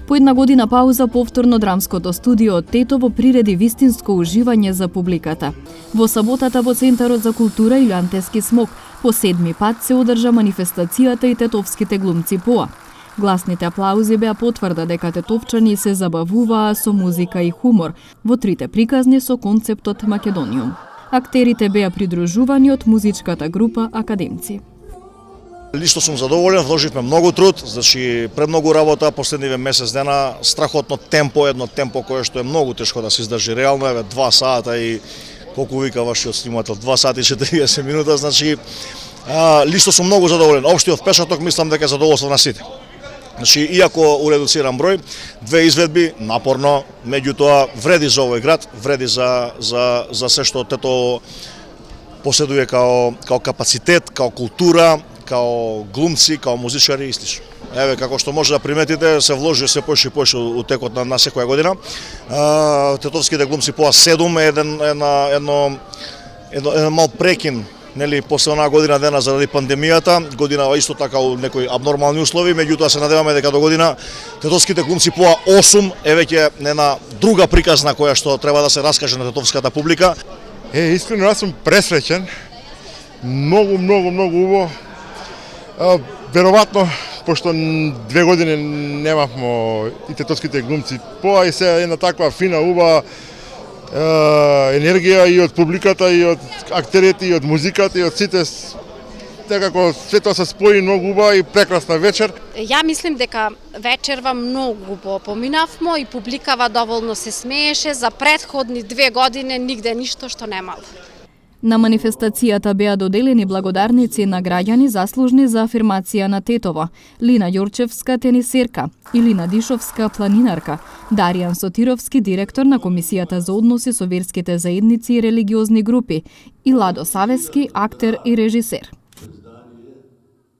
По една година пауза повторно драмското студио од Тетово приреди вистинско уживање за публиката. Во саботата во Центарот за култура Илјантески смок по 7ми пат се одржа манифестацијата и тетовските глумци ПОА. Гласните аплаузи беа потврда дека тетовчани се забавуваа со музика и хумор во трите приказни со концептот Македониум. Актерите беа придружувани од музичката група Академци. Лично сум задоволен, вложивме многу труд, значи премногу работа последниве месец дена, страхотно темпо, едно темпо кое што е многу тешко да се издржи реално, 2 сата и колку вика вашиот снимател, 2 сати и 40 минута, значи лично сум многу задоволен. Општиот пешаток мислам дека е задоволство на сите. Значи, иако у редуциран број, 2 изведби, напорно, меѓутоа вреди за овој град, вреди за се што Тетово поседува као капацитет, као култура, као глумци, као музичари и слично. Еве, како што може да приметите, се вложи се поише и поише у текот на секоја година. Тетовските глумци ПОА 7 е еден мал прекин, нели, после онаа година дена заради пандемијата, година исто така у некои абнормални услови, меѓутоа се надеваме дека до година тетовските глумци ПОА 8 е веќе една друга приказна која што треба да се раскаже на тетовската публика. Искрено, јас сум пресреќен. Многу убаво. Веројатно, пошто 2 години немавме и тетовските глумци ПОА и се една таква фина, убава енергија и од публиката, и од актерите, и од музиката, и од сите. Некако се тоа се спои многу убава и прекрасна вечер. Ја мислим дека вечерва многу поминавмо и публикава доволно се смееше. За претходни 2 години нигде ништо што немало. На манифестацијата беа доделени благодарници на граѓани заслужни за афирмација на Тетово: Лина Ѓорчевска, тенисерка, Илина Дишовска, планинарка, Даријан Сотировски, директор на Комисијата за односи со верските заедници и религиозни групи, и Ладо Савески, актер и режисер.